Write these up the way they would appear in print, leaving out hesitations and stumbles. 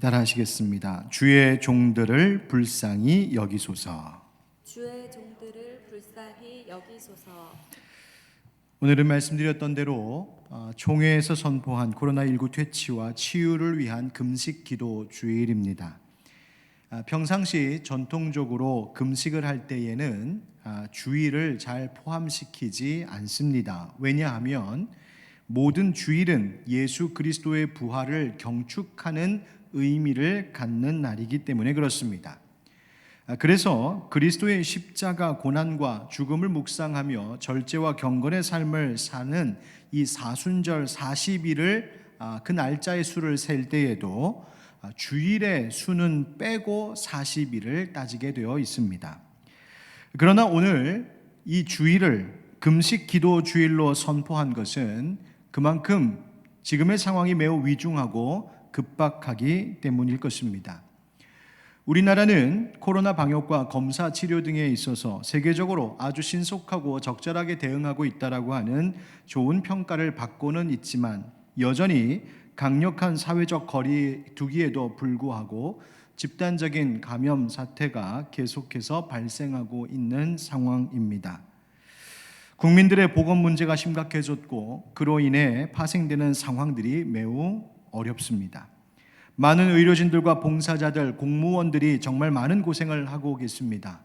따라하시겠습니다. 주의 종들을 불쌍히 여기소서. 주의 종들을 불쌍히 여기소서. 오늘은 말씀드렸던 대로 총회에서 선포한 코로나19 퇴치와 치유를 위한 금식 기도 주일입니다. 평상시 전통적으로 금식을 할 때에는 주일을 잘 포함시키지 않습니다. 왜냐하면 모든 주일은 예수 그리스도의 부활을 경축하는 의미를 갖는 날이기 때문에 그렇습니다. 그래서 그리스도의 십자가 고난과 죽음을 묵상하며 절제와 경건의 삶을 사는 이 사순절 40일을 그 날짜의 수를 셀 때에도 주일의 수는 빼고 40일을 따지게 되어 있습니다. 그러나 오늘 이 주일을 금식 기도 주일로 선포한 것은 그만큼 지금의 상황이 매우 위중하고 급박하기 때문일 것입니다. 우리나라는 코로나 방역과 검사 치료 등에 있어서 세계적으로 아주 신속하고 적절하게 대응하고 있다라고 하는 좋은 평가를 받고는 있지만 여전히 강력한 사회적 거리 두기에도 불구하고 집단적인 감염 사태가 계속해서 발생하고 있는 상황입니다. 국민들의 보건 문제가 심각해졌고 그로 인해 파생되는 상황들이 매우 어렵습니다. 많은 의료진들과 봉사자들, 공무원들이 정말 많은 고생을 하고 계십니다.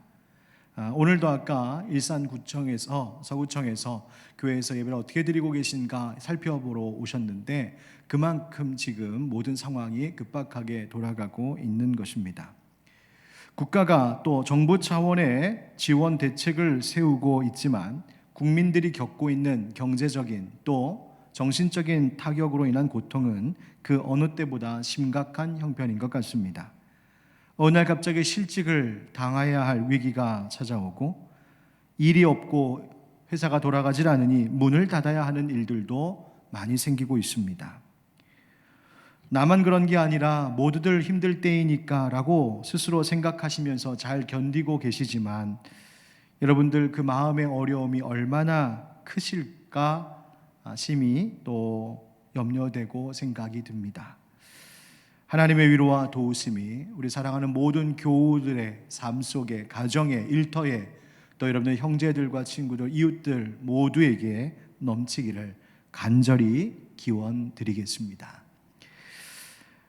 오늘도 아까 일산구청에서 서구청에서 교회에서 예배를 어떻게 드리고 계신가 살펴보러 오셨는데 그만큼 지금 모든 상황이 급박하게 돌아가고 있는 것입니다. 국가가 또 정부 차원의 지원 대책을 세우고 있지만 국민들이 겪고 있는 경제적인 또 정신적인 타격으로 인한 고통은 그 어느 때보다 심각한 형편인 것 같습니다. 어느 날 갑자기 실직을 당해야 할 위기가 찾아오고 일이 없고 회사가 돌아가질 않으니 문을 닫아야 하는 일들도 많이 생기고 있습니다. 나만 그런 게 아니라 모두들 힘들 때이니까 라고 스스로 생각하시면서 잘 견디고 계시지만 여러분들 그 마음의 어려움이 얼마나 크실까 심히 또 염려되고 생각이 듭니다. 하나님의 위로와 도우심이 우리 사랑하는 모든 교우들의 삶 속에, 가정에, 일터에 또 여러분의 형제들과 친구들, 이웃들 모두에게 넘치기를 간절히 기원드리겠습니다.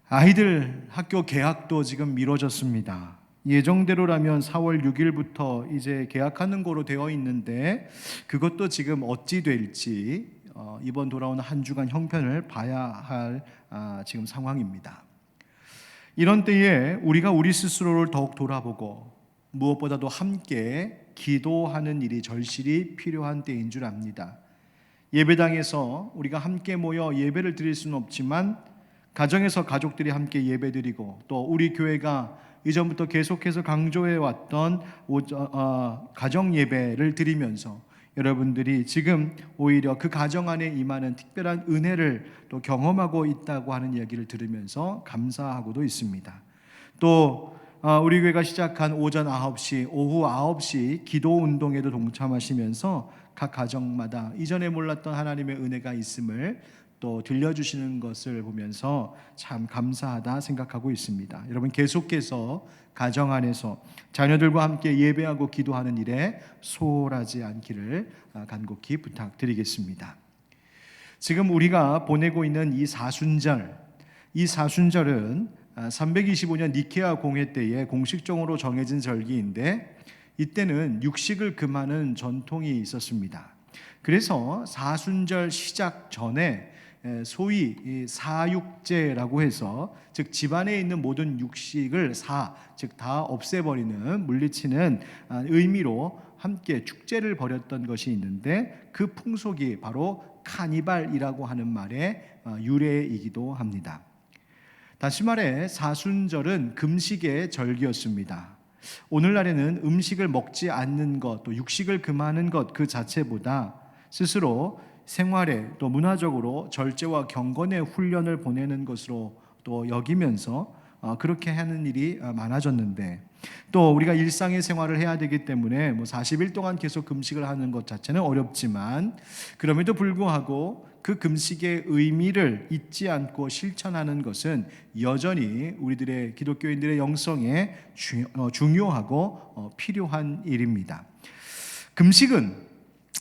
아이들 학교 개학도 지금 미뤄졌습니다. 예정대로라면 4월 6일부터 이제 개학하는 거로 되어 있는데 그것도 지금 어찌 될지 이번 돌아오는 한 주간 형편을 봐야 할 지금 상황입니다. 이런 때에 우리가 우리 스스로를 더욱 돌아보고 무엇보다도 함께 기도하는 일이 절실히 필요한 때인 줄 압니다. 예배당에서 우리가 함께 모여 예배를 드릴 수는 없지만 가정에서 가족들이 함께 예배드리고 또 우리 교회가 이전부터 계속해서 강조해 왔던 가정 예배를 드리면서 여러분들이 지금 오히려 그 가정 안에 임하는 특별한 은혜를 또 경험하고 있다고 하는 이야기를 들으면서 감사하고도 있습니다. 또 우리 교회가 시작한 오전 9시, 오후 9시 기도 운동에도 동참하시면서 각 가정마다 이전에 몰랐던 하나님의 은혜가 있음을 또 들려주시는 것을 보면서 참 감사하다 생각하고 있습니다. 여러분 계속해서 가정 안에서 자녀들과 함께 예배하고 기도하는 일에 소홀하지 않기를 간곡히 부탁드리겠습니다. 지금 우리가 보내고 있는 이 사순절은 325년 니케아 공회 때에 공식적으로 정해진 절기인데 이때는 육식을 금하는 전통이 있었습니다. 그래서 사순절 시작 전에 소위 사육제라고 해서 즉 집안에 있는 모든 육식을 즉 다 없애버리는 물리치는 의미로 함께 축제를 벌였던 것이 있는데 그 풍속이 바로 카니발이라고 하는 말의 유래이기도 합니다. 다시 말해 사순절은 금식의 절기였습니다. 오늘날에는 음식을 먹지 않는 것, 또 육식을 금하는 것 그 자체보다 스스로 생활에 또 문화적으로 절제와 경건의 훈련을 보내는 것으로 또 여기면서 그렇게 하는 일이 많아졌는데, 또 우리가 일상의 생활을 해야 되기 때문에 40일 동안 계속 금식을 하는 것 자체는 어렵지만, 그럼에도 불구하고 그 금식의 의미를 잊지 않고 실천하는 것은 여전히 우리들의 기독교인들의 영성에 중요하고 필요한 일입니다. 금식은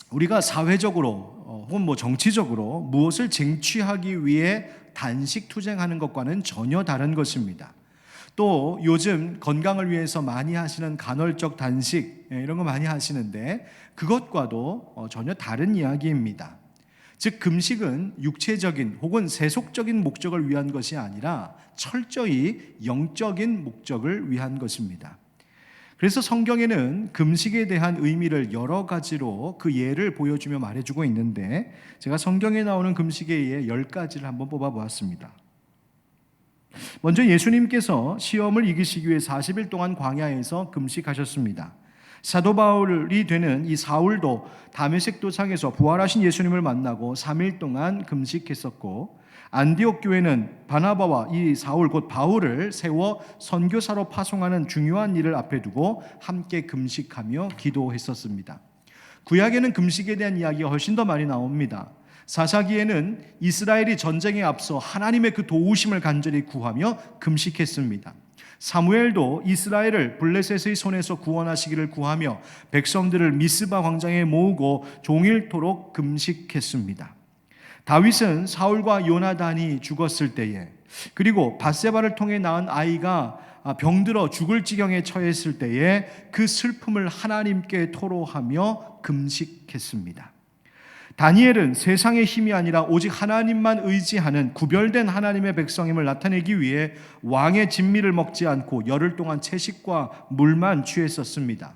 우리가 사회적으로 혹은 정치적으로 무엇을 쟁취하기 위해 단식 투쟁하는 것과는 전혀 다른 것입니다. 또 요즘 건강을 위해서 많이 하시는 간헐적 단식, 이런 거 많이 하시는데 그것과도 전혀 다른 이야기입니다. 즉 금식은 육체적인 혹은 세속적인 목적을 위한 것이 아니라 철저히 영적인 목적을 위한 것입니다. 그래서 성경에는 금식에 대한 의미를 여러 가지로 그 예를 보여주며 말해주고 있는데, 제가 성경에 나오는 금식의 예 10가지를 한번 뽑아보았습니다. 먼저 예수님께서 시험을 이기시기 위해 40일 동안 광야에서 금식하셨습니다. 사도 바울이 되는 이 사울도 다메섹 도상에서 부활하신 예수님을 만나고 3일 동안 금식했었고, 안디옥 교회는 바나바와 이 사울 곧 바울을 세워 선교사로 파송하는 중요한 일을 앞에 두고 함께 금식하며 기도했었습니다. 구약에는 금식에 대한 이야기가 훨씬 더 많이 나옵니다. 사사기에는 이스라엘이 전쟁에 앞서 하나님의 그 도우심을 간절히 구하며 금식했습니다. 사무엘도 이스라엘을 블레셋의 손에서 구원하시기를 구하며 백성들을 미스바 광장에 모으고 종일토록 금식했습니다. 다윗은 사울과 요나단이 죽었을 때에, 그리고 밧세바를 통해 낳은 아이가 병들어 죽을 지경에 처했을 때에 그 슬픔을 하나님께 토로하며 금식했습니다. 다니엘은 세상의 힘이 아니라 오직 하나님만 의지하는 구별된 하나님의 백성임을 나타내기 위해 왕의 진미를 먹지 않고 열흘 동안 채식과 물만 취했었습니다.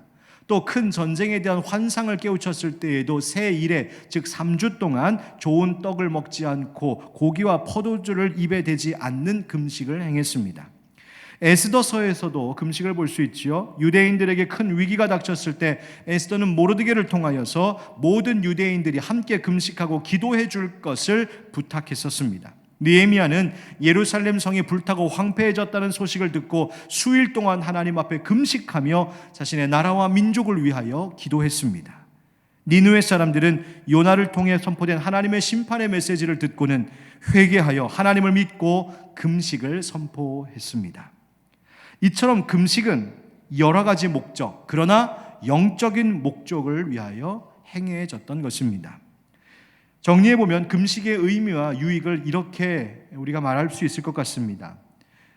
또 큰 전쟁에 대한 환상을 깨우쳤을 때에도 새 일에, 즉 3주 동안 좋은 떡을 먹지 않고 고기와 포도주를 입에 대지 않는 금식을 행했습니다. 에스더서에서도 금식을 볼 수 있지요. 유대인들에게 큰 위기가 닥쳤을 때 에스더는 모르드게를 통하여서 모든 유대인들이 함께 금식하고 기도해 줄 것을 부탁했었습니다. 느헤미야는 예루살렘 성이 불타고 황폐해졌다는 소식을 듣고 수일 동안 하나님 앞에 금식하며 자신의 나라와 민족을 위하여 기도했습니다. 니느웨 사람들은 요나를 통해 선포된 하나님의 심판의 메시지를 듣고는 회개하여 하나님을 믿고 금식을 선포했습니다. 이처럼 금식은 여러 가지 목적, 그러나 영적인 목적을 위하여 행해졌던 것입니다. 정리해보면 금식의 의미와 유익을 이렇게 우리가 말할 수 있을 것 같습니다.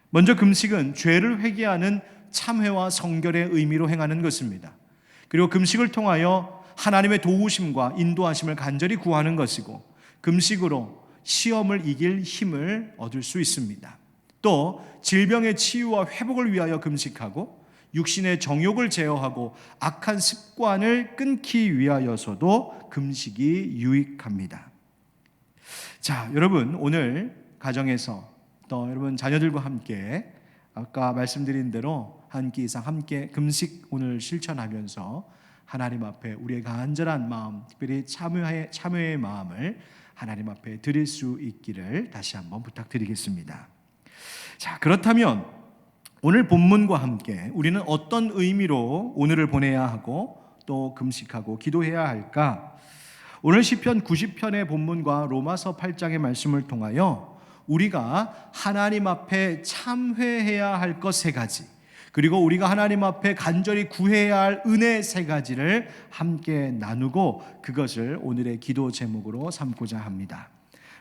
먼저 금식은 죄를 회개하는 참회와 성결의 의미로 행하는 것입니다. 그리고 금식을 통하여 하나님의 도우심과 인도하심을 간절히 구하는 것이고, 금식으로 시험을 이길 힘을 얻을 수 있습니다. 또 질병의 치유와 회복을 위하여 금식하고, 육신의 정욕을 제어하고 악한 습관을 끊기 위하여서도 금식이 유익합니다. 자, 여러분 오늘 가정에서 또 여러분 자녀들과 함께 아까 말씀드린 대로 한 끼 이상 함께 금식 오늘 실천하면서 하나님 앞에 우리의 간절한 마음, 특별히 참회의 마음을 하나님 앞에 드릴 수 있기를 다시 한번 부탁드리겠습니다. 자, 그렇다면 오늘 본문과 함께 우리는 어떤 의미로 오늘을 보내야 하고 또 금식하고 기도해야 할까? 오늘 시편 90편의 본문과 로마서 8장의 말씀을 통하여 우리가 하나님 앞에 참회해야 할 것 3가지, 그리고 우리가 하나님 앞에 간절히 구해야 할 은혜 3가지를 함께 나누고 그것을 오늘의 기도 제목으로 삼고자 합니다.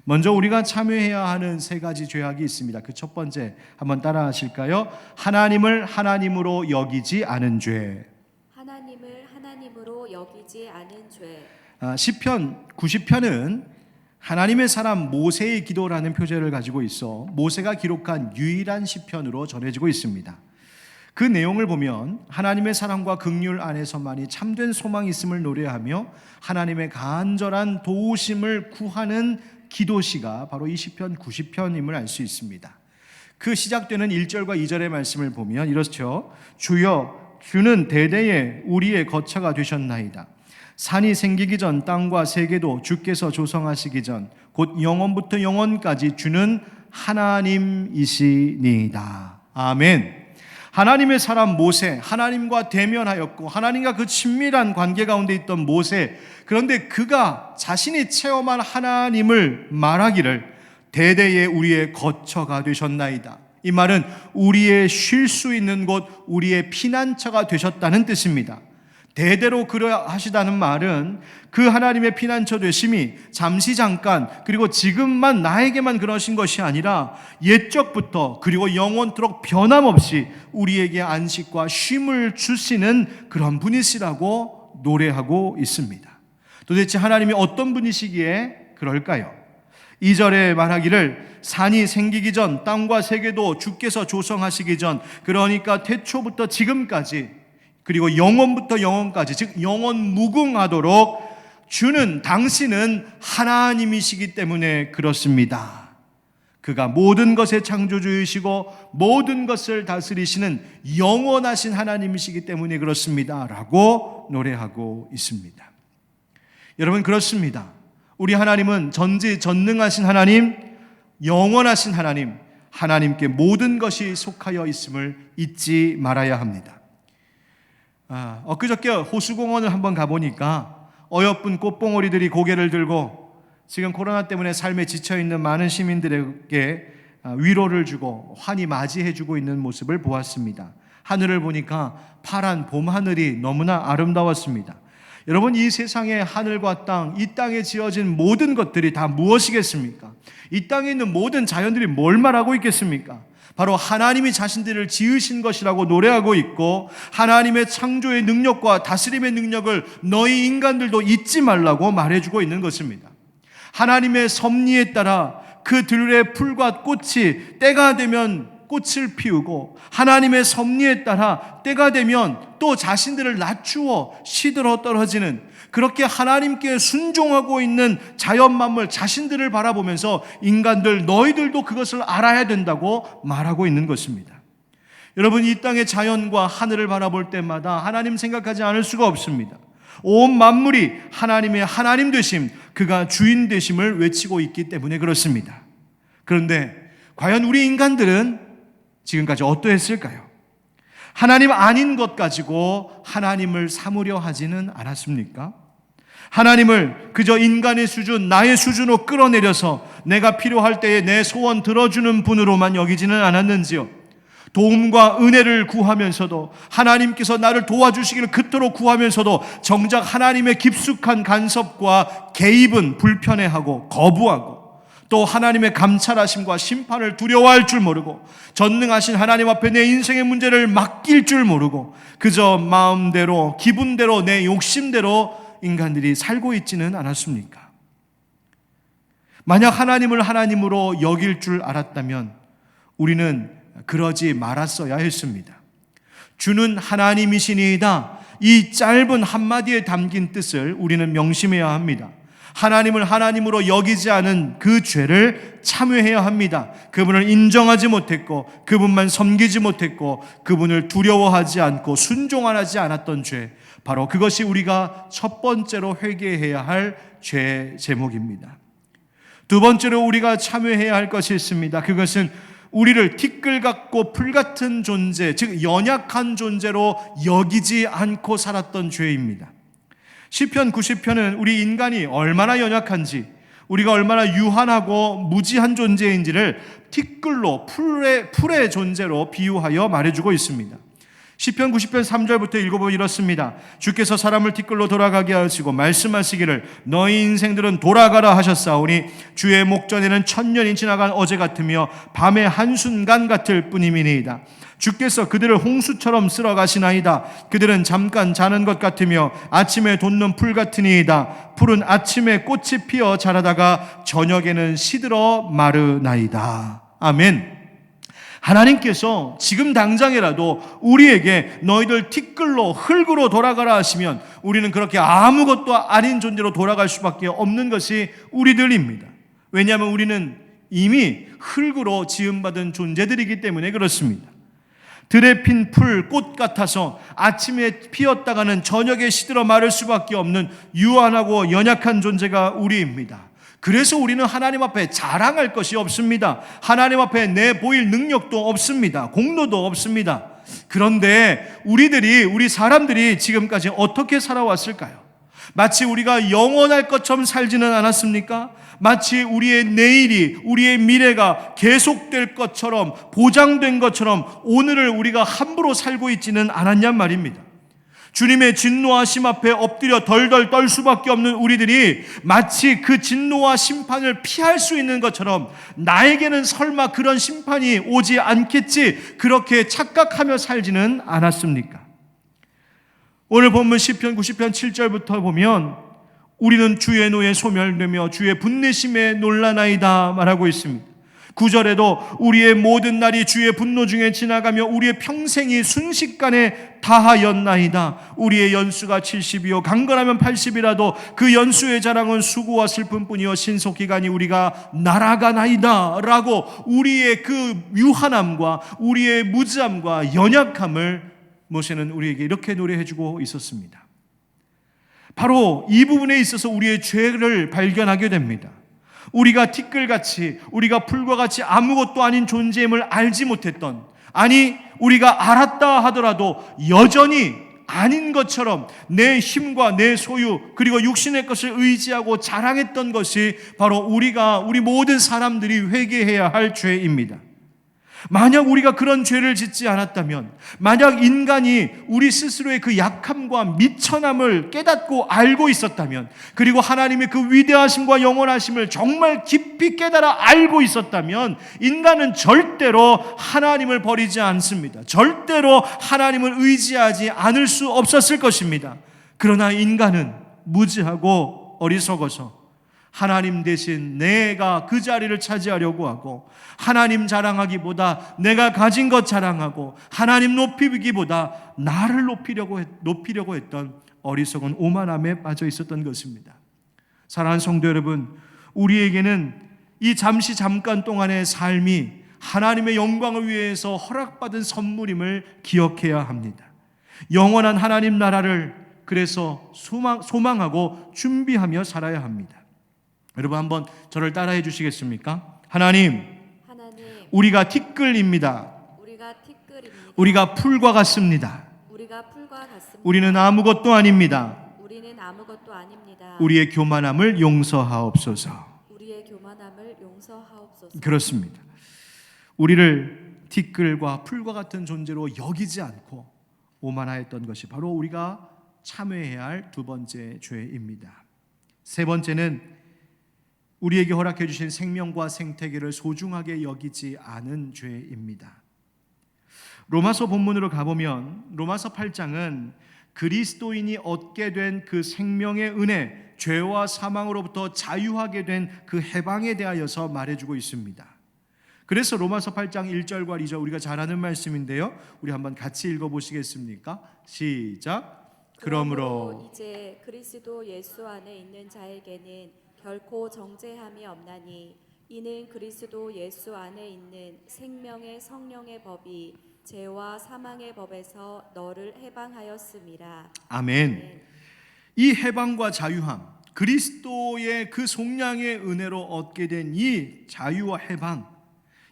먼저 우리가 참회해야 하는 3가지 죄악이 있습니다. 그 첫 번째 한번 따라 하실까요? 하나님을 하나님으로 여기지 않은 죄. 하나님을 하나님으로 여기지 않은 죄. 시편 90편은 하나님의 사람 모세의 기도라는 표제를 가지고 있어 모세가 기록한 유일한 시편으로 전해지고 있습니다. 그 내용을 보면 하나님의 사랑과 긍휼 안에서만이 참된 소망이 있음을 노래하며 하나님의 간절한 도우심을 구하는 기도시가 바로 이 시편 90편임을 알 수 있습니다. 그 시작되는 1절과 2절의 말씀을 보면 이렇죠. 주여, 주는 대대에 우리의 거처가 되셨나이다. 산이 생기기 전 땅과 세계도 주께서 조성하시기 전 곧 영원부터 영원까지 주는 하나님이시니이다. 아멘. 하나님의 사람 모세, 하나님과 대면하였고 하나님과 그 친밀한 관계 가운데 있던 모세, 그런데 그가 자신이 체험한 하나님을 말하기를 대대에 우리의 거처가 되셨나이다. 이 말은 우리의 쉴 수 있는 곳, 우리의 피난처가 되셨다는 뜻입니다. 대대로 그러하시다는 말은 그 하나님의 피난처 되심이 잠시 잠깐 그리고 지금만 나에게만 그러신 것이 아니라 옛적부터 그리고 영원토록 변함없이 우리에게 안식과 쉼을 주시는 그런 분이시라고 노래하고 있습니다. 도대체 하나님이 어떤 분이시기에 그럴까요? 2절에 말하기를 산이 생기기 전 땅과 세계도 주께서 조성하시기 전, 그러니까 태초부터 지금까지 그리고 영원부터 영원까지, 즉 영원 무궁하도록 주는, 당신은 하나님이시기 때문에 그렇습니다. 그가 모든 것의 창조주이시고 모든 것을 다스리시는 영원하신 하나님이시기 때문에 그렇습니다 라고 노래하고 있습니다. 여러분, 그렇습니다. 우리 하나님은 전지전능하신 하나님, 영원하신 하나님, 하나님께 모든 것이 속하여 있음을 잊지 말아야 합니다. 엊그저께 호수공원을 한번 가보니까 어여쁜 꽃봉오리들이 고개를 들고 지금 코로나 때문에 삶에 지쳐있는 많은 시민들에게 위로를 주고 환히 맞이해주고 있는 모습을 보았습니다. 하늘을 보니까 파란 봄하늘이 너무나 아름다웠습니다. 여러분, 이 세상의 하늘과 땅, 이 땅에 지어진 모든 것들이 다 무엇이겠습니까? 이 땅에 있는 모든 자연들이 뭘 말하고 있겠습니까? 바로 하나님이 자신들을 지으신 것이라고 노래하고 있고, 하나님의 창조의 능력과 다스림의 능력을 너희 인간들도 잊지 말라고 말해주고 있는 것입니다. 하나님의 섭리에 따라 그 들의 풀과 꽃이 때가 되면 꽃을 피우고, 하나님의 섭리에 따라 때가 되면 또 자신들을 낮추어 시들어 떨어지는, 그렇게 하나님께 순종하고 있는 자연 만물 자신들을 바라보면서 인간들 너희들도 그것을 알아야 된다고 말하고 있는 것입니다. 여러분, 이 땅의 자연과 하늘을 바라볼 때마다 하나님 생각하지 않을 수가 없습니다. 온 만물이 하나님의 하나님 되심, 그가 주인 되심을 외치고 있기 때문에 그렇습니다. 그런데 과연 우리 인간들은 지금까지 어떠했을까요? 하나님 아닌 것 가지고 하나님을 삼으려 하지는 않았습니까? 하나님을 그저 인간의 수준, 나의 수준으로 끌어내려서 내가 필요할 때에 내 소원 들어주는 분으로만 여기지는 않았는지요? 도움과 은혜를 구하면서도, 하나님께서 나를 도와주시기를 그토록 구하면서도 정작 하나님의 깊숙한 간섭과 개입은 불편해하고 거부하고, 또 하나님의 감찰하심과 심판을 두려워할 줄 모르고, 전능하신 하나님 앞에 내 인생의 문제를 맡길 줄 모르고 그저 마음대로, 기분대로, 내 욕심대로 인간들이 살고 있지는 않았습니까? 만약 하나님을 하나님으로 여길 줄 알았다면 우리는 그러지 말았어야 했습니다. 주는 하나님이시니이다, 이 짧은 한마디에 담긴 뜻을 우리는 명심해야 합니다. 하나님을 하나님으로 여기지 않은 그 죄를 참회해야 합니다. 그분을 인정하지 못했고, 그분만 섬기지 못했고, 그분을 두려워하지 않고 순종하지 않았던 죄, 바로 그것이 우리가 첫 번째로 회개해야 할 죄 제목입니다. 두 번째로 우리가 참회해야 할 것이 있습니다. 그것은 우리를 티끌 같고 풀 같은 존재, 즉 연약한 존재로 여기지 않고 살았던 죄입니다. 시편 90편은 우리 인간이 얼마나 연약한지, 우리가 얼마나 유한하고 무지한 존재인지를 티끌로, 풀의 존재로 비유하여 말해주고 있습니다. 시편 90편 3절부터 읽어보면 이렇습니다. 주께서 사람을 티끌로 돌아가게 하시고 말씀하시기를 너희 인생들은 돌아가라 하셨사오니 주의 목전에는 1000년이 지나간 어제 같으며 밤의 한순간 같을 뿐이니이다. 주께서 그들을 홍수처럼 쓸어 가시나이다. 그들은 잠깐 자는 것 같으며 아침에 돋는 풀 같으니이다. 풀은 아침에 꽃이 피어 자라다가 저녁에는 시들어 마르나이다. 아멘. 하나님께서 지금 당장이라도 우리에게 너희들 티끌로, 흙으로 돌아가라 하시면 우리는 그렇게 아무것도 아닌 존재로 돌아갈 수밖에 없는 것이 우리들입니다. 왜냐하면 우리는 이미 흙으로 지음받은 존재들이기 때문에 그렇습니다. 들에 핀 풀, 꽃 같아서 아침에 피었다가는 저녁에 시들어 마를 수밖에 없는 유한하고 연약한 존재가 우리입니다. 그래서 우리는 하나님 앞에 자랑할 것이 없습니다. 하나님 앞에 내보일 능력도 없습니다. 공로도 없습니다. 그런데 우리 사람들이 지금까지 어떻게 살아왔을까요? 마치 우리가 영원할 것처럼 살지는 않았습니까? 마치 우리의 내일이, 우리의 미래가 계속될 것처럼, 보장된 것처럼 오늘을 우리가 함부로 살고 있지는 않았냔 말입니다. 주님의 진노하심 앞에 엎드려 덜덜 떨 수밖에 없는 우리들이 마치 그 진노와 심판을 피할 수 있는 것처럼 나에게는 설마 그런 심판이 오지 않겠지, 그렇게 착각하며 살지는 않았습니까? 오늘 본문 시편 90편 7절부터 보면 우리는 주의 노에 소멸되며 주의 분내심에 놀라나이다 말하고 있습니다. 9절에도 우리의 모든 날이 주의 분노 중에 지나가며 우리의 평생이 순식간에 다하였나이다. 우리의 연수가 70이요 강건하면 80이라도 그 연수의 자랑은 수고와 슬픔뿐이요 신속기간이 우리가 날아가나이다 라고 우리의 그 유한함과 우리의 무지함과 연약함을 모세는 우리에게 이렇게 노래해주고 있었습니다. 바로 이 부분에 있어서 우리의 죄를 발견하게 됩니다. 우리가 티끌같이, 우리가 풀과 같이 아무것도 아닌 존재임을 알지 못했던, 아니 우리가 알았다 하더라도 여전히 아닌 것처럼 내 힘과 내 소유 그리고 육신의 것을 의지하고 자랑했던 것이 바로 우리 모든 사람들이 회개해야 할 죄입니다. 만약 우리가 그런 죄를 짓지 않았다면, 만약 인간이 우리 스스로의 그 약함과 미천함을 깨닫고 알고 있었다면, 그리고 하나님의 그 위대하심과 영원하심을 정말 깊이 깨달아 알고 있었다면, 인간은 절대로 하나님을 버리지 않습니다. 절대로 하나님을 의지하지 않을 수 없었을 것입니다. 그러나 인간은 무지하고 어리석어서 하나님 대신 내가 그 자리를 차지하려고 하고, 하나님 자랑하기보다 내가 가진 것 자랑하고, 하나님 높이기보다 나를 높이려고 했던 어리석은 오만함에 빠져 있었던 것입니다. 사랑하는 성도 여러분, 우리에게는 이 잠깐 동안의 삶이 하나님의 영광을 위해서 허락받은 선물임을 기억해야 합니다. 영원한 하나님 나라를 그래서 소망하고 준비하며 살아야 합니다. 여러분 한번 저를 따라해 주시겠습니까? 하나님, 우리가 티끌입니다. 우리가 풀과 같습니다. 우리는 아무것도 아닙니다. 우리의 교만함을 용서하옵소서. 그렇습니다. 우리를 티끌과 풀과 같은 존재로 여기지 않고 오만하였던 것이 바로 우리가 참회해야 할 두 번째 죄입니다. 세 번째는 우리에게 허락해 주신 생명과 생태계를 소중하게 여기지 않은 죄입니다. 로마서 본문으로 가보면 로마서 8장은 그리스도인이 얻게 된 그 생명의 은혜, 죄와 사망으로부터 자유하게 된 그 해방에 대하여서 말해주고 있습니다. 그래서 로마서 8장 1절과 2절 우리가 잘 아는 말씀인데요, 우리 한번 같이 읽어보시겠습니까? 시작. 그러므로 이제 그리스도 예수 안에 있는 자에게는 결코 정죄함이 없나니 이는 그리스도 예수 안에 있는 생명의 성령의 법이 죄와 사망의 법에서 너를 해방하였음이라. 아멘. 이 해방과 자유함, 그리스도의 그 속량의 은혜로 얻게 된 이 자유와 해방,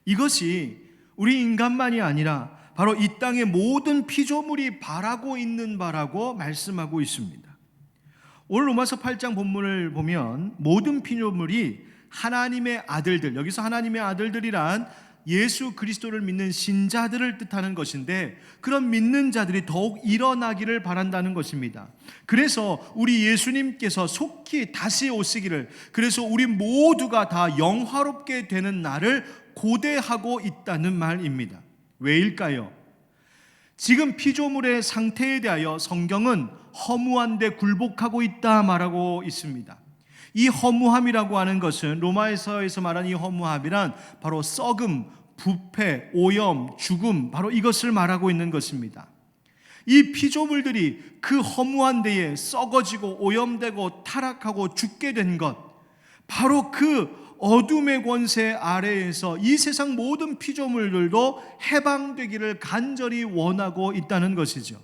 이것이 우리 인간만이 아니라 바로 이 땅의 모든 피조물이 바라고 있는 바라고 말씀하고 있습니다. 오늘 로마서 8장 본문을 보면 모든 피조물이 하나님의 아들들, 여기서 하나님의 아들들이란 예수 그리스도를 믿는 신자들을 뜻하는 것인데, 그런 믿는 자들이 더욱 일어나기를 바란다는 것입니다. 그래서 우리 예수님께서 속히 다시 오시기를, 그래서 우리 모두가 다 영화롭게 되는 날을 고대하고 있다는 말입니다. 왜일까요? 지금 피조물의 상태에 대하여 성경은 허무한데 굴복하고 있다 말하고 있습니다. 이 허무함이라고 하는 것은, 로마서에서 말하는 이 허무함이란 바로 썩음, 부패, 오염, 죽음, 바로 이것을 말하고 있는 것입니다. 이 피조물들이 그 허무한 데에 썩어지고 오염되고 타락하고 죽게 된 것, 바로 그 어둠의 권세 아래에서 이 세상 모든 피조물들도 해방되기를 간절히 원하고 있다는 것이죠.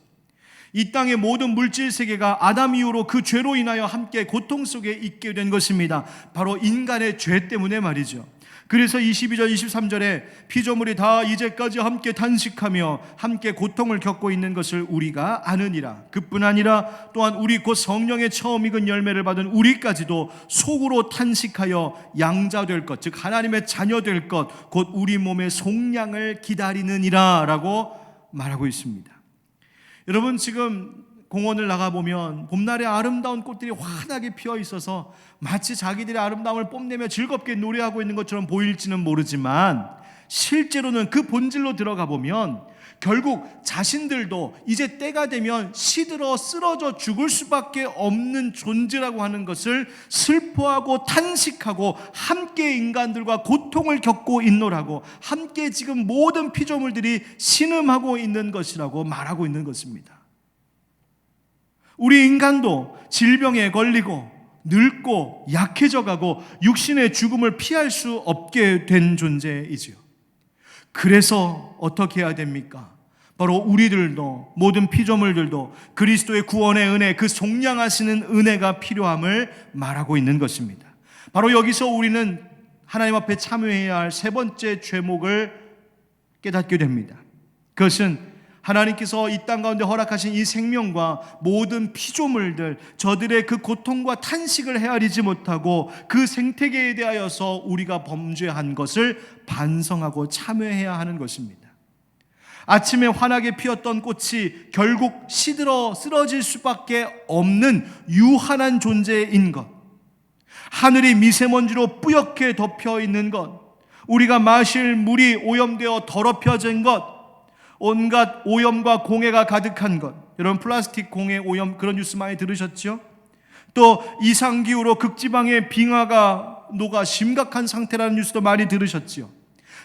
이 땅의 모든 물질 세계가 아담 이후로 그 죄로 인하여 함께 고통 속에 있게 된 것입니다. 바로 인간의 죄 때문에 말이죠. 그래서 22절 23절에 피조물이 다 이제까지 함께 탄식하며 함께 고통을 겪고 있는 것을 우리가 아느니라. 그뿐 아니라 또한 우리 곧 성령의 처음 익은 열매를 받은 우리까지도 속으로 탄식하여 양자될 것, 즉 하나님의 자녀 될 것, 곧 우리 몸의 속량을 기다리느니라 라고 말하고 있습니다. 여러분, 지금 공원을 나가보면 봄날에 아름다운 꽃들이 환하게 피어 있어서 마치 자기들의 아름다움을 뽐내며 즐겁게 노래하고 있는 것처럼 보일지는 모르지만, 실제로는 그 본질로 들어가 보면 결국 자신들도 이제 때가 되면 시들어 쓰러져 죽을 수밖에 없는 존재라고 하는 것을 슬퍼하고 탄식하고 함께 인간들과 고통을 겪고 있노라고, 함께 지금 모든 피조물들이 신음하고 있는 것이라고 말하고 있는 것입니다. 우리 인간도 질병에 걸리고 늙고 약해져가고 육신의 죽음을 피할 수 없게 된 존재이지요. 그래서 어떻게 해야 됩니까? 바로 우리들도, 모든 피조물들도 그리스도의 구원의 은혜, 그 속량하시는 은혜가 필요함을 말하고 있는 것입니다. 바로 여기서 우리는 하나님 앞에 참여해야 할 세 번째 죄목을 깨닫게 됩니다. 그것은 하나님께서 이 땅 가운데 허락하신 이 생명과 모든 피조물들, 저들의 그 고통과 탄식을 헤아리지 못하고 그 생태계에 대하여서 우리가 범죄한 것을 반성하고 참회해야 하는 것입니다. 아침에 환하게 피었던 꽃이 결국 시들어 쓰러질 수밖에 없는 유한한 존재인 것, 하늘이 미세먼지로 뿌옇게 덮여 있는 것, 우리가 마실 물이 오염되어 더럽혀진 것, 온갖 오염과 공해가 가득한 것, 여러분 플라스틱 공해 오염 그런 뉴스 많이 들으셨죠? 또 이상기후로 극지방의 빙하가 녹아 심각한 상태라는 뉴스도 많이 들으셨죠?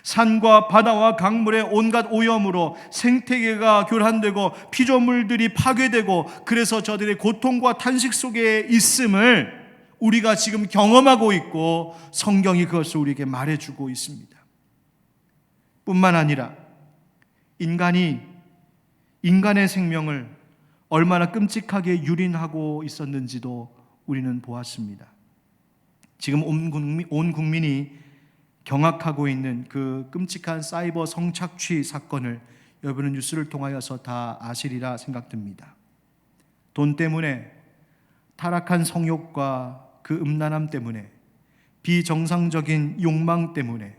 산과 바다와 강물의 온갖 오염으로 생태계가 교란되고 피조물들이 파괴되고, 그래서 저들의 고통과 탄식 속에 있음을 우리가 지금 경험하고 있고 성경이 그것을 우리에게 말해주고 있습니다. 뿐만 아니라 인간의 생명을 얼마나 끔찍하게 유린하고 있었는지도 우리는 보았습니다. 지금 온 국민이 경악하고 있는 그 끔찍한 사이버 성착취 사건을 여러분은 뉴스를 통하여서 다 아시리라 생각됩니다. 돈 때문에, 타락한 성욕과 그 음란함 때문에, 비정상적인 욕망 때문에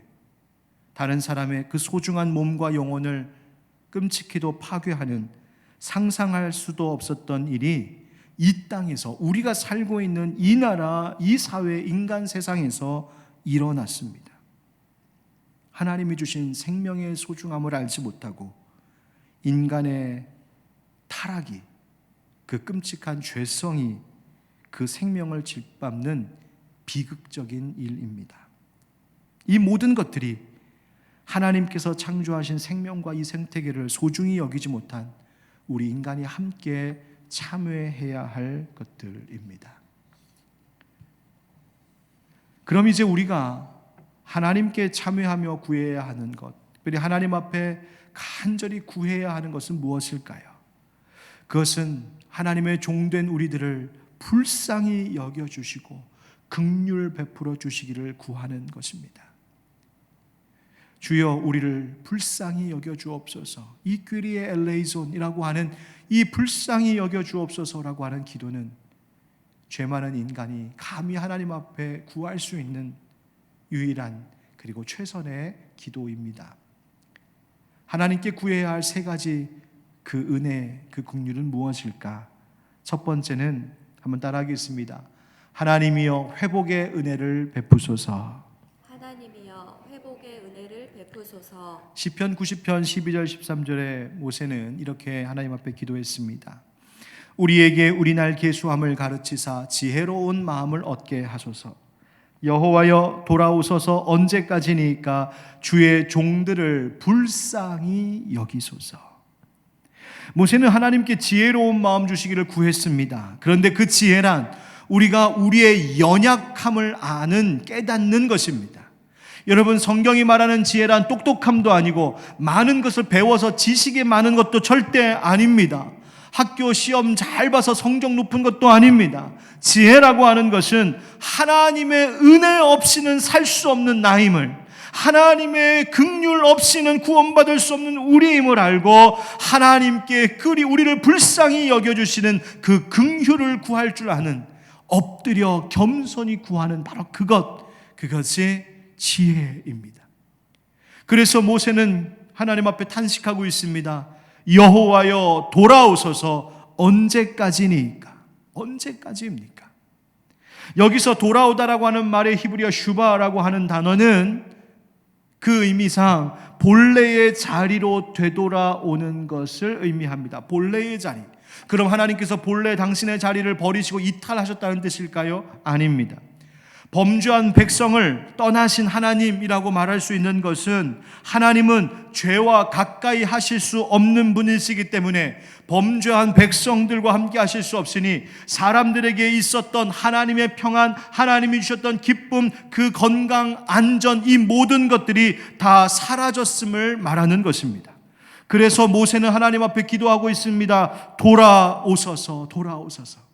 다른 사람의 그 소중한 몸과 영혼을 끔찍히도 파괴하는, 상상할 수도 없었던 일이 이 땅에서, 우리가 살고 있는 이 나라, 이 사회, 인간 세상에서 일어났습니다. 하나님이 주신 생명의 소중함을 알지 못하고 인간의 타락이, 그 끔찍한 죄성이 그 생명을 짓밟는 비극적인 일입니다. 이 모든 것들이 하나님께서 창조하신 생명과 이 생태계를 소중히 여기지 못한 우리 인간이 함께 참회해야 할 것들입니다. 그럼 이제 우리가 하나님께 참회하며 구해야 하는 것, 특별히 하나님 앞에 간절히 구해야 하는 것은 무엇일까요? 그것은 하나님의 종된 우리들을 불쌍히 여겨주시고 긍휼 베풀어 주시기를 구하는 것입니다. 주여, 우리를 불쌍히 여겨주옵소서. 이 퀴리에 엘레이손이라고 하는 이 불쌍히 여겨주옵소서라고 하는 기도는 죄 많은 인간이 감히 하나님 앞에 구할 수 있는 유일한 그리고 최선의 기도입니다. 하나님께 구해야 할 세 가지 그 은혜, 그 긍휼은 무엇일까? 첫 번째는 한번 따라하겠습니다. 하나님이여 회복의 은혜를 베푸소서. 하나님이여 회복의 은혜를 베푸소서. 시편 90편 12절 13절에 모세는 이렇게 하나님 앞에 기도했습니다. 우리에게 우리날 계수함을 가르치사 지혜로운 마음을 얻게 하소서. 여호와여 돌아오소서. 언제까지니까 주의 종들을 불쌍히 여기소서. 모세는 하나님께 지혜로운 마음 주시기를 구했습니다. 그런데 그 지혜란 우리가 우리의 연약함을 아는, 깨닫는 것입니다. 여러분, 성경이 말하는 지혜란 똑똑함도 아니고 많은 것을 배워서 지식이 많은 것도 절대 아닙니다. 학교 시험 잘 봐서 성적 높은 것도 아닙니다. 지혜라고 하는 것은 하나님의 은혜 없이는 살 수 없는 나임을, 하나님의 긍휼 없이는 구원받을 수 없는 우리임을 알고 하나님께 우리를 불쌍히 여겨주시는 그 긍휼을 구할 줄 아는, 엎드려 겸손히 구하는 바로 그것이 지혜입니다. 그래서 모세는 하나님 앞에 탄식하고 있습니다. 여호와여 돌아오소서 언제까지니까? 언제까지입니까? 여기서 돌아오다라고 하는 말의 히브리어 슈바라고 하는 단어는 그 의미상 본래의 자리로 되돌아오는 것을 의미합니다. 본래의 자리. 그럼 하나님께서 본래 당신의 자리를 버리시고 이탈하셨다는 뜻일까요? 아닙니다. 범죄한 백성을 떠나신 하나님이라고 말할 수 있는 것은 하나님은 죄와 가까이 하실 수 없는 분이시기 때문에 범죄한 백성들과 함께 하실 수 없으니 사람들에게 있었던 하나님의 평안, 하나님이 주셨던 기쁨, 그 건강, 안전, 이 모든 것들이 다 사라졌음을 말하는 것입니다. 그래서 모세는 하나님 앞에 기도하고 있습니다. 돌아오소서, 돌아오소서.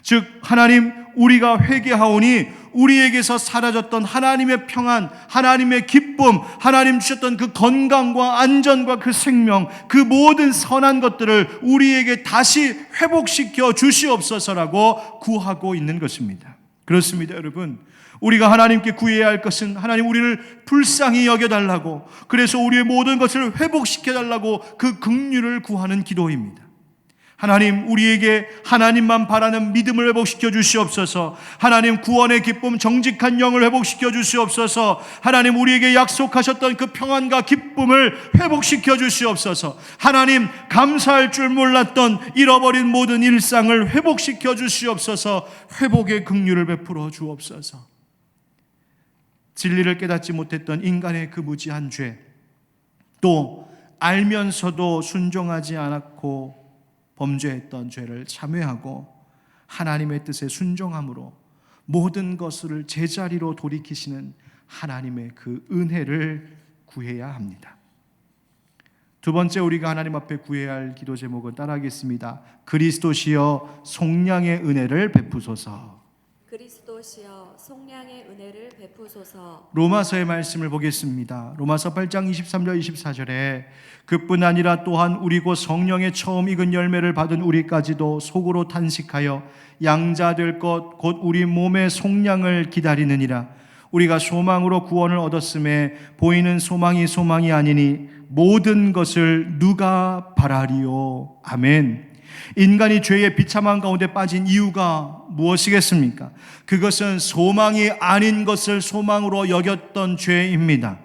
즉 하나님, 우리가 회개하오니 우리에게서 사라졌던 하나님의 평안, 하나님의 기쁨, 하나님 주셨던 그 건강과 안전과 그 생명, 그 모든 선한 것들을 우리에게 다시 회복시켜 주시옵소서라고 구하고 있는 것입니다. 그렇습니다, 여러분. 우리가 하나님께 구해야 할 것은 하나님 우리를 불쌍히 여겨달라고, 그래서 우리의 모든 것을 회복시켜달라고 그 긍휼을 구하는 기도입니다. 하나님, 우리에게 하나님만 바라는 믿음을 회복시켜 주시옵소서. 하나님, 구원의 기쁨, 정직한 영을 회복시켜 주시옵소서. 하나님, 우리에게 약속하셨던 그 평안과 기쁨을 회복시켜 주시옵소서. 하나님, 감사할 줄 몰랐던 잃어버린 모든 일상을 회복시켜 주시옵소서. 회복의 긍휼을 베풀어 주옵소서. 진리를 깨닫지 못했던 인간의 그 무지한 죄, 또 알면서도 순종하지 않았고 범죄했던 죄를 참회하고 하나님의 뜻에 순종함으로 모든 것을 제자리로 돌이키시는 하나님의 그 은혜를 구해야 합니다. 두 번째, 우리가 하나님 앞에 구해야 할 기도 제목은 따라하겠습니다. 그리스도시여 속량의 은혜를 베푸소서. 그리스도시여 속량의 은혜를 베푸소서. 로마서의 말씀을 보겠습니다. 로마서 8장 23절 24절에 그뿐 아니라 또한 우리 곧 성령의 처음 익은 열매를 받은 우리까지도 속으로 탄식하여 양자될 것 곧 우리 몸의 속량을 기다리느니라. 우리가 소망으로 구원을 얻었음에 보이는 소망이 아니니 모든 것을 누가 바라리요. 아멘. 인간이 죄의 비참한 가운데 빠진 이유가 무엇이겠습니까? 그것은 소망이 아닌 것을 소망으로 여겼던 죄입니다.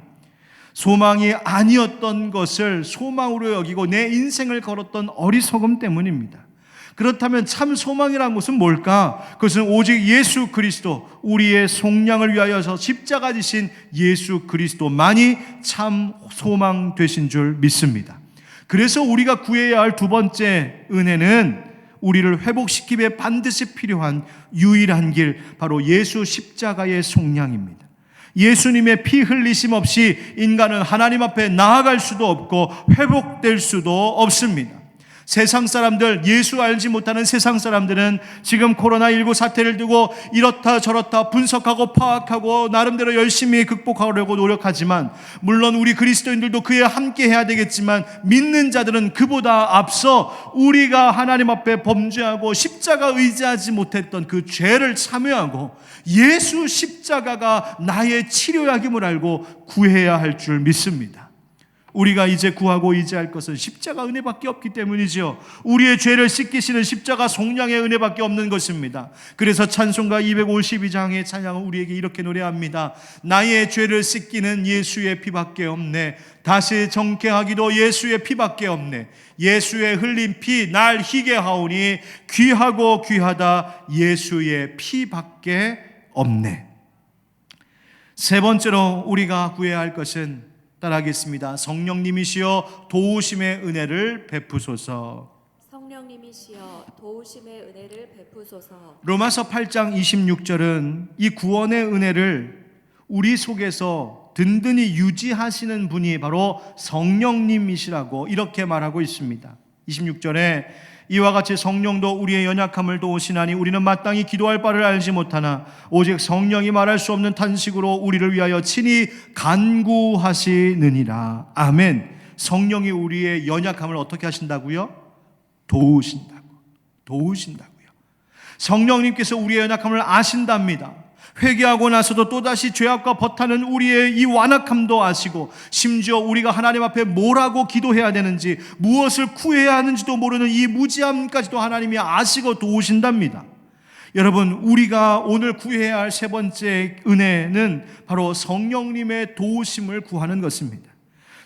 소망이 아니었던 것을 소망으로 여기고 내 인생을 걸었던 어리석음 때문입니다. 그렇다면 참 소망이란 것은 뭘까? 그것은 오직 예수 그리스도, 우리의 속량을 위하여서 십자가 지신 예수 그리스도만이 참 소망 되신 줄 믿습니다. 그래서 우리가 구해야 할 두 번째 은혜는 우리를 회복시키기에 반드시 필요한 유일한 길, 바로 예수 십자가의 속량입니다. 예수님의 피 흘리심 없이 인간은 하나님 앞에 나아갈 수도 없고 회복될 수도 없습니다. 세상 사람들, 예수 알지 못하는 세상 사람들은 지금 코로나19 사태를 두고 이렇다 저렇다 분석하고 파악하고 나름대로 열심히 극복하려고 노력하지만, 물론 우리 그리스도인들도 그에 함께 해야 되겠지만, 믿는 자들은 그보다 앞서 우리가 하나님 앞에 범죄하고 십자가 의지하지 못했던 그 죄를 참여하고 예수 십자가가 나의 치료약임을 알고 구해야 할 줄 믿습니다. 우리가 이제 구하고 의지할 것은 십자가 은혜밖에 없기 때문이죠. 우리의 죄를 씻기시는 십자가 속량의 은혜밖에 없는 것입니다. 그래서 찬송가 252장의 찬양은 우리에게 이렇게 노래합니다. 나의 죄를 씻기는 예수의 피밖에 없네. 다시 정케하기도 예수의 피밖에 없네. 예수의 흘린 피 날 희게 하오니 귀하고 귀하다 예수의 피밖에 없네. 세 번째로 우리가 구해야 할 것은 따라하겠습니다. 성령님이시여 도우심의 은혜를 베푸소서. 성령님이시여 도우심의 은혜를 베푸소서. 로마서 8장 26절은 이 구원의 은혜를 우리 속에서 든든히 유지하시는 분이 바로 성령님이시라고 이렇게 말하고 있습니다. 26절에 이와 같이 성령도 우리의 연약함을 도우시나니 우리는 마땅히 기도할 바를 알지 못하나 오직 성령이 말할 수 없는 탄식으로 우리를 위하여 친히 간구하시느니라. 아멘. 성령이 우리의 연약함을 어떻게 하신다고요? 도우신다고요. 성령님께서 우리의 연약함을 아신답니다. 회개하고 나서도 또다시 죄악과 버타는 우리의 이 완악함도 아시고, 심지어 우리가 하나님 앞에 뭐라고 기도해야 되는지, 무엇을 구해야 하는지도 모르는 이 무지함까지도 하나님이 아시고 도우신답니다. 여러분, 우리가 오늘 구해야 할 세 번째 은혜는 바로 성령님의 도우심을 구하는 것입니다.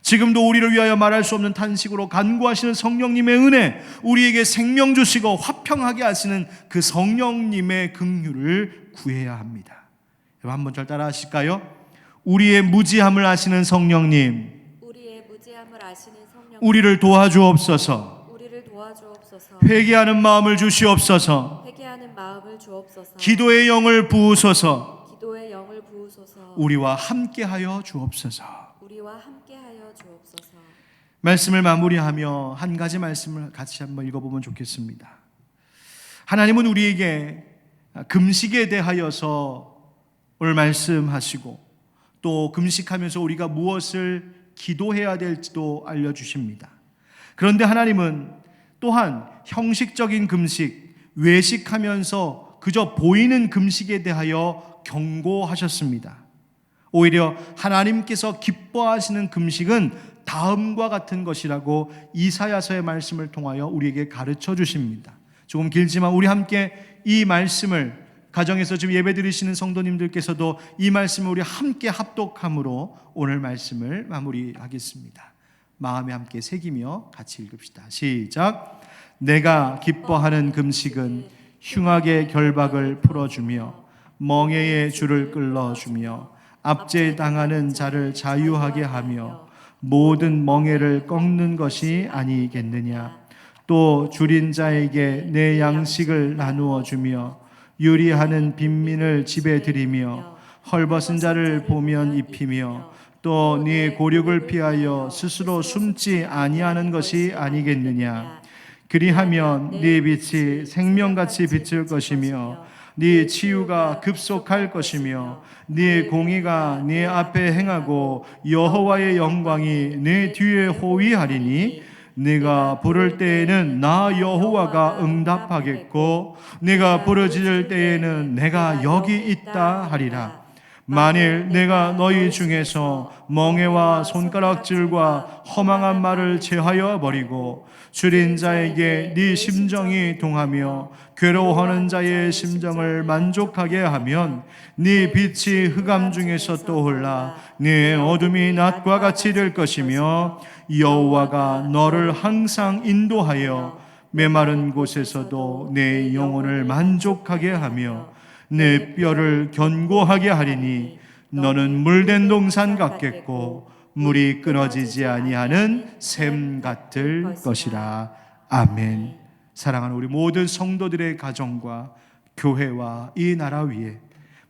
지금도 우리를 위하여 말할 수 없는 탄식으로 간구하시는 성령님의 은혜, 우리에게 생명 주시고 화평하게 하시는 그 성령님의 긍휼을 구해야 합니다. 여러분, 한번 절 따라 하실까요? 우리의 무지함을 아시는 성령님, 우리를 도와주옵소서. 회개하는 마음을 주시옵소서. 기도의 영을 부으소서. 우리와 함께하여 주옵소서. 말씀을 마무리하며 한 가지 말씀을 같이 한번 읽어보면 좋겠습니다. 하나님은 우리에게 금식에 대하여서 오늘 말씀하시고, 또 금식하면서 우리가 무엇을 기도해야 될지도 알려주십니다. 그런데 하나님은 또한 형식적인 금식, 외식하면서 그저 보이는 금식에 대하여 경고하셨습니다. 오히려 하나님께서 기뻐하시는 금식은 다음과 같은 것이라고 이사야서의 말씀을 통하여 우리에게 가르쳐 주십니다. 조금 길지만 우리 함께 이 말씀을, 가정에서 지금 예배 드리시는 성도님들께서도 이 말씀을 우리 함께 합독함으로 오늘 말씀을 마무리하겠습니다. 마음에 함께 새기며 같이 읽읍시다. 시작. 내가 기뻐하는 금식은 흉악의 결박을 풀어주며 멍에의 줄을 끌어주며 압제당하는 자를 자유하게 하며 모든 멍에를 꺾는 것이 아니겠느냐. 또 줄인 자에게 내 양식을 나누어 주며 유리하는 빈민을 집에 들이며 헐벗은 자를 보면 입히며 또 네 고륙을 피하여 스스로 숨지 아니하는 것이 아니겠느냐. 그리하면 네 빛이 생명같이 비칠 것이며 네 치유가 급속할 것이며 네 공의가 네 앞에 행하고 여호와의 영광이 네 뒤에 호위하리니 네가 부를 때에는 나 여호와가 응답하겠고 네가 부르짖을 때에는 내가 여기 있다 하리라. 만일 내가 너희 중에서 멍에와 손가락질과 허망한 말을 제하여 버리고 줄인 자에게 네 심정이 동하며 괴로워하는 자의 심정을 만족하게 하면 네 빛이 흑암 중에서 떠올라 네 어둠이 낮과 같이 될 것이며 여호와가 너를 항상 인도하여 메마른 곳에서도 내 영혼을 만족하게 하며 내 뼈를 견고하게 하리니 너는 물된 동산 같겠고 물이 끊어지지 아니하는 샘 같을 것이라. 아멘. 사랑하는 우리 모든 성도들의 가정과 교회와 이 나라 위에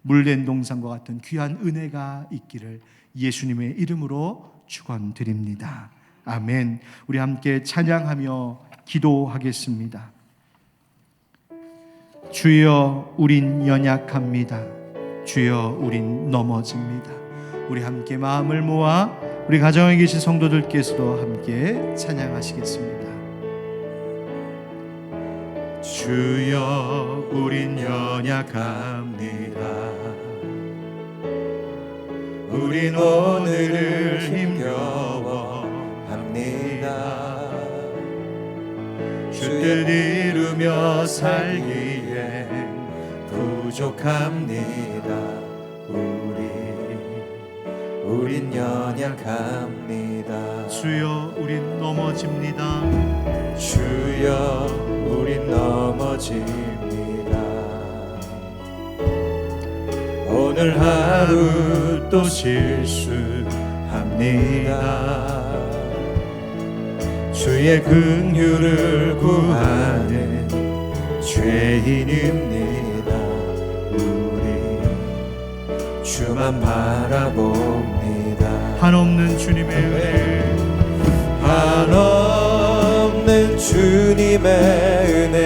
물된 동산과 같은 귀한 은혜가 있기를 예수님의 이름으로 축원드립니다. 아멘. 우리 함께 찬양하며 기도하겠습니다. 주여, 우린 연약합니다. 주여, 우린 넘어집니다. 우리 함께 마음을 모아 우리 가정에 계신 성도들께서도 함께 찬양하시겠습니다. 주여, 우린 연약합니다. 우린 오늘을 힘겨워합니다. 주 뜻 이루며 살기에 부족합니다. 우린 연약합니다. 주여, 우린 넘어집니다. 주여, 우린 넘어집니다. 오늘 하루 또 실수합니다. 주의 긍휼을 구하는 죄인입니다. 우리 주만 바라봅니다. 한없는 주님의 은혜, 한없는 주님의 은혜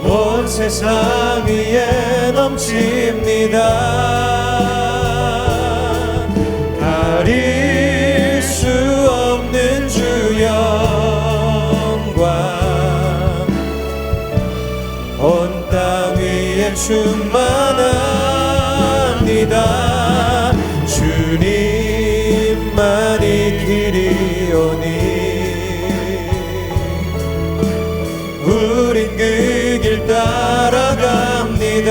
온 세상 위에 넘칩니다. 가릴 수 없는 주 영광 온 땅 위에 충만합니다. 주님만이 길이오니 우린 그 길 따라갑니다.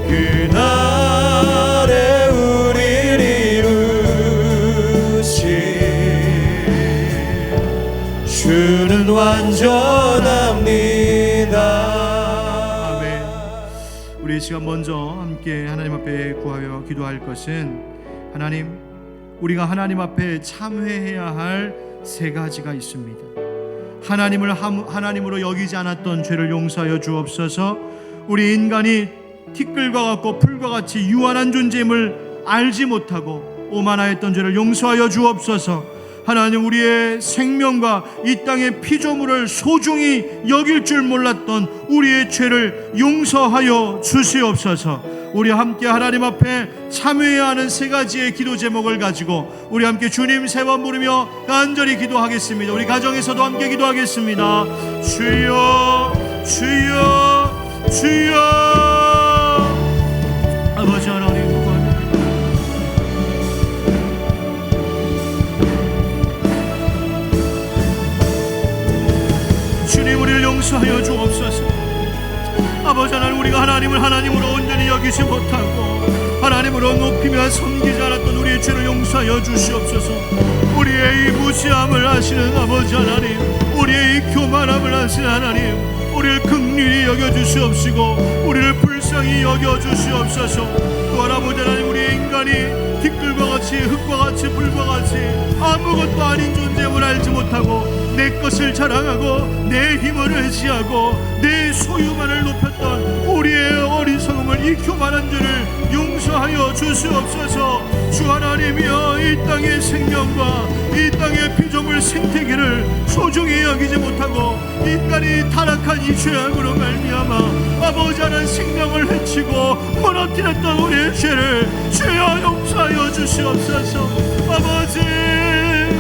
그날에 우릴 이루신 주는 완전합니다. 아멘. 우리 이 시간 먼저 함께 하나님 앞에 구하여 기도할 것은, 하나님, 우리가 하나님 앞에 참회해야 할 세 가지가 있습니다. 하나님으로 여기지 않았던 죄를 용서하여 주옵소서. 우리 인간이 티끌과 같고 풀과 같이 유한한 존재임을 알지 못하고 오만하였던 죄를 용서하여 주옵소서. 하나님, 우리의 생명과 이 땅의 피조물을 소중히 여길 줄 몰랐던 우리의 죄를 용서하여 주시옵소서. 우리 함께 하나님 앞에 참회해야 하는 세 가지의 기도 제목을 가지고 우리 함께 주님 세 번 부르며 간절히 기도하겠습니다. 우리 가정에서도 함께 기도하겠습니다. 주여 주여 주여. 아버지 하나님, 주님, 우리를 용서하여 주옵소서. 아버지 하나님, 우리가 하나님을 하나님으로 온전히 여기지 못하고 하나님으로 높이며 섬기지 않았던 우리의 죄를 용서하여 주시옵소서. 우리의 이 무지함을 아시는 아버지 하나님, 우리의 이 교만함을 아시는 하나님, 우리를 긍휼히 여겨주시옵시고 우리를 불쌍히 여겨주시옵소서. 또한 아버지 하나님, 우리의 인간이 티끌과 같이 흙과 같이 불과 같이 아무것도 아닌 존재임을 알지 못하고 내 것을 자랑하고 내 힘을 의지하고 내 소유만을 높였던 우리의 어리석음을, 이 교만한 죄를 용서하여 주시옵소서. 주 하나님이여, 이 땅의 생명과 이 땅의 피조물 생태계를 소중히 여기지 못하고 인간이 타락한 이 죄악으로 말미암아 아버지 하나님 생명을 해치고 무너뜨렸던 우리의 죄를 주여 용서하여 주시옵소서. 아버지,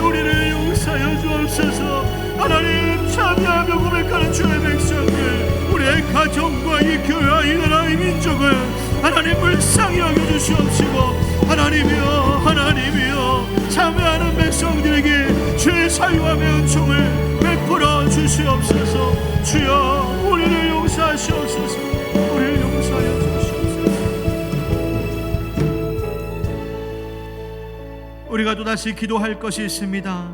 우리를 용서하여 주옵소서. 하나님, 참여하며 고백하는 주의 백성들, 우리의 가정과 이 교회와 이 나라 이 민족을 하나님 불쌍히 여겨주시옵시고, 하나님이여 참여하는 백성들에게 주의 사유와 은총을 베풀어 주시옵소서. 주여, 우리를 용서하시옵소서. 우리를 용서하여 주시옵소서. 우리가 또다시 기도할 것이 있습니다.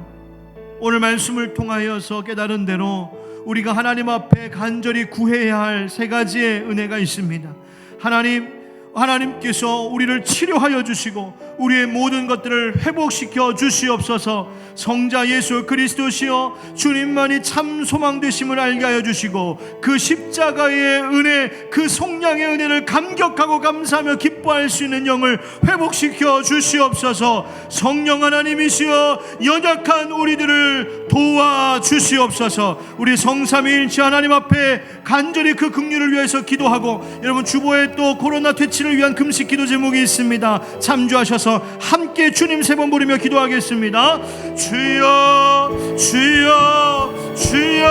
오늘 말씀을 통하여서 깨달은 대로 우리가 하나님 앞에 간절히 구해야 할 세 가지의 은혜가 있습니다. 하나님께서 우리를 치료하여 주시고 우리의 모든 것들을 회복시켜 주시옵소서. 성자 예수 그리스도시여, 주님만이 참 소망 되심을 알게 하여 주시고 그 십자가의 은혜, 그 속량의 은혜를 감격하고 감사하며 기뻐할 수 있는 영을 회복시켜 주시옵소서. 성령 하나님이시여, 연약한 우리들을 도와 주시옵소서. 우리 성삼위일체 하나님 앞에 간절히 그 긍휼을 위해서 기도하고, 여러분 주보에 또 코로나 퇴치를 위한 금식 기도 제목이 있습니다. 참조하셔서 함께 주님 세 번 부르며 기도하겠습니다. 주여 주여 주여.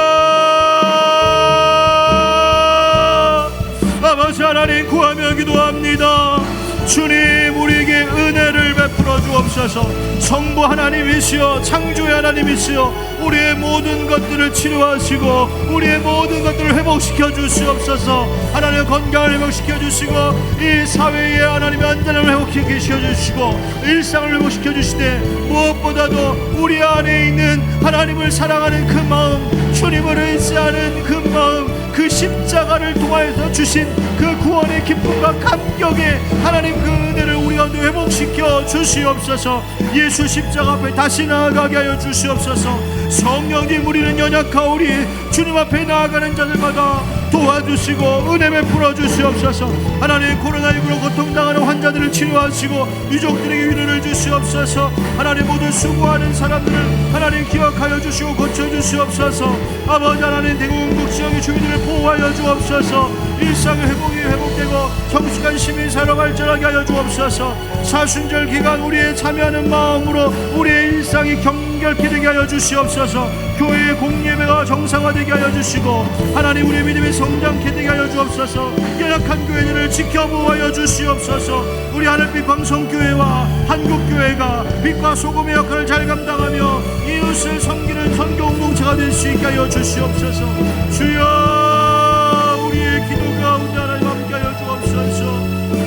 아버지 하나님, 구하며 기도합니다. 주님, 우리에게 은혜를 베풀어 주옵소서. 성부 하나님이시여, 창조의 하나님이시여, 우리의 모든 것들을 치료하시고 우리의 모든 것들을 회복시켜 주시옵소서. 하나님의 건강을 회복시켜 주시고 이 사회의 하나님의 안전을 회복시켜 주시고 일상을 회복시켜 주시되, 무엇보다도 우리 안에 있는 하나님을 사랑하는 그 마음, 주님을 의지하는 그 마음, 그 십자가를 통하여서 주신 그 구원의 기쁨과 감격의 하나님 그 은혜를 우리 가운데 회복시켜 주시옵소서. 예수 십자가 앞에 다시 나아가게 하여 주시옵소서. 성령님, 우리는 연약하오니 주님 앞에 나아가는 자들마다 도와주시고 은혜 베풀어 주시옵소서. 하나님, 코로나19로 고통당하는 환자들을 치료하시고 유족들에게 위로를 주시옵소서. 하나님, 모두 수고하는 사람들을 하나님 기억하여 주시고 고쳐주시옵소서. 아버지 하나님, 대구경북 지역의 주민들을 보호하여 주옵소서. 일상의 회복이 회복되고 성숙한 시민사회로 발전하게 하여 주옵소서. 사순절 기간 우리의 참여하는 마음으로 우리의 일상이 경결케 되게 하여 주시옵소서. 교회의 공예배가 정상화되게 하여 주시고 하나님, 우리의 믿음이 성장케 되게 하여 주옵소서. 연약한 교회들을 지켜 보호하여 주시옵소서. 우리 하늘빛 광성교회와 한국교회가 빛과 소금의 역할을 잘 감당하며 이웃을 섬기는 선교 공동체가 될 수 있게 하여 주시옵소서. 주여, 우리의 기도 가운데 하나님 함께하여 주옵소서.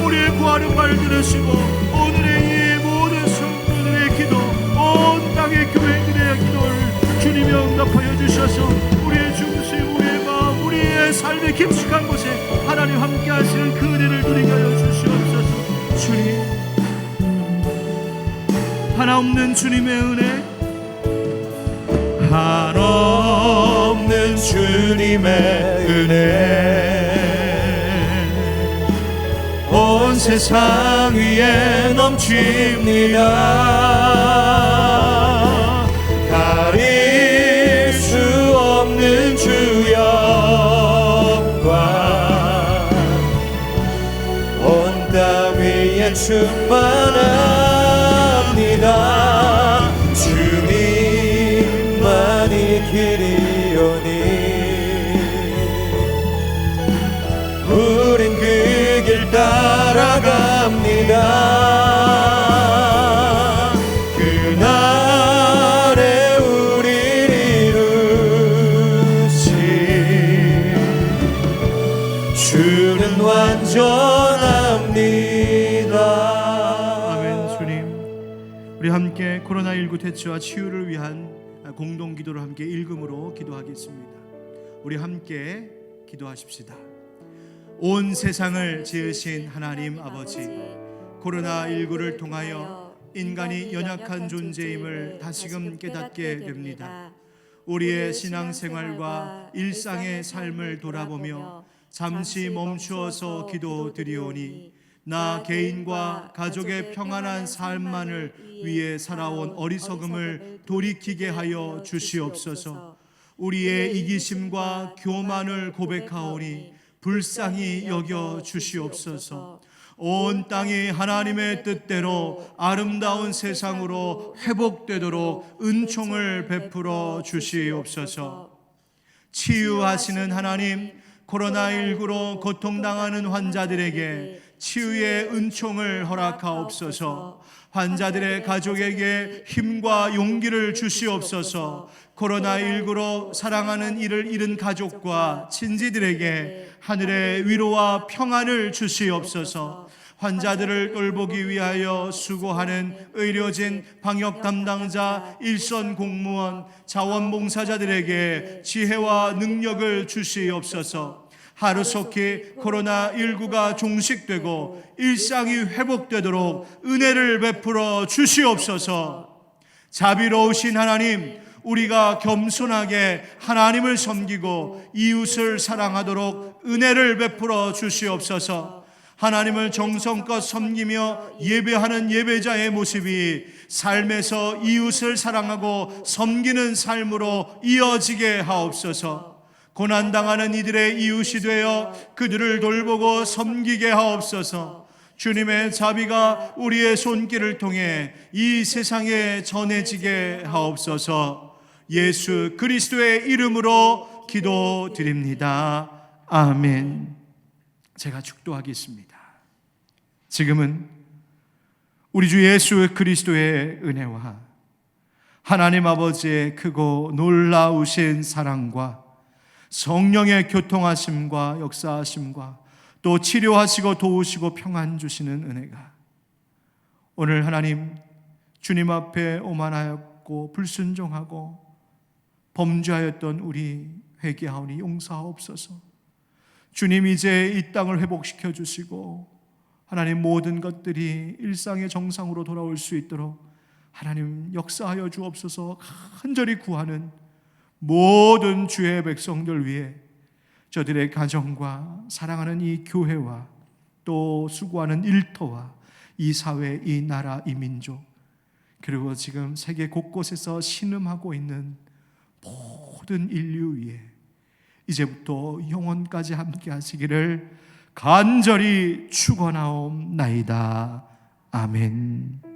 우리의 구하는 말 들으시고 오늘의 이 모든 성도들의 기도, 온 땅의 교회들의 기도를 주님이 응답하여 주셔서 우리의 중심, 우리의 마음, 우리의 삶의 깊숙한 곳에 하나님 함께 하시는 그 은혜를 누리게 하여 주시옵소서. 주님, 하나없는 주님의 은혜, 한없는 주님의 은혜 온 세상 위에 넘칩니다. 가릴 수 없는 주 영광 온 땅 위에 충만합니다. 주님만이 길이오니 우린 그 길 따라갑니다. 그날에 우릴 이루신 주는 완전합니다. 아멘. 주님, 우리 함께 코로나19 대처와 치유를 위한 공동 기도를 함께 일금으로 기도하겠습니다. 우리 함께 기도하십시다. 온 세상을 지으신 하나님 아버지, 코로나19를 통하여 인간이 연약한 존재임을 다시금 깨닫게 됩니다. 우리의 신앙생활과 일상의 삶을 돌아보며 잠시 멈추어서 기도드리오니 나 개인과 가족의 평안한 삶만을 위해 살아온 어리석음을 돌이키게 하여 주시옵소서. 우리의 이기심과 교만을 고백하오니 불쌍히 여겨 주시옵소서. 온 땅이 하나님의 뜻대로 아름다운 세상으로 회복되도록 은총을 베풀어 주시옵소서. 치유하시는 하나님, 코로나19로 고통당하는 환자들에게 치유의 은총을 허락하옵소서. 환자들의 가족에게 힘과 용기를 주시옵소서. 코로나19로 사랑하는 이를 잃은 가족과 친지들에게 하늘의 위로와 평안을 주시옵소서. 환자들을 돌보기 위하여 수고하는 의료진, 방역 담당자, 일선 공무원, 자원봉사자들에게 지혜와 능력을 주시옵소서. 하루속히 코로나19가 종식되고 일상이 회복되도록 은혜를 베풀어 주시옵소서. 자비로우신 하나님, 우리가 겸손하게 하나님을 섬기고 이웃을 사랑하도록 은혜를 베풀어 주시옵소서. 하나님을 정성껏 섬기며 예배하는 예배자의 모습이 삶에서 이웃을 사랑하고 섬기는 삶으로 이어지게 하옵소서. 고난당하는 이들의 이웃이 되어 그들을 돌보고 섬기게 하옵소서. 주님의 자비가 우리의 손길을 통해 이 세상에 전해지게 하옵소서. 예수 그리스도의 이름으로 기도드립니다. 아멘. 제가 축도하겠습니다. 지금은 우리 주 예수 그리스도의 은혜와 하나님 아버지의 크고 놀라우신 사랑과 성령의 교통하심과 역사하심과 또 치료하시고 도우시고 평안 주시는 은혜가 오늘 하나님 주님 앞에 오만하였고 불순종하고 범죄하였던 우리 회개하오니 용서하옵소서. 주님, 이제 이 땅을 회복시켜 주시고 하나님 모든 것들이 일상의 정상으로 돌아올 수 있도록 하나님 역사하여 주옵소서. 간절히 구하는 모든 주의 백성들 위해 저들의 가정과 사랑하는 이 교회와 또 수고하는 일터와 이 사회, 이 나라, 이 민족, 그리고 지금 세계 곳곳에서 신음하고 있는 모든 인류 위에 이제부터 영원까지 함께 하시기를 간절히 축원하옵나이다. 아멘.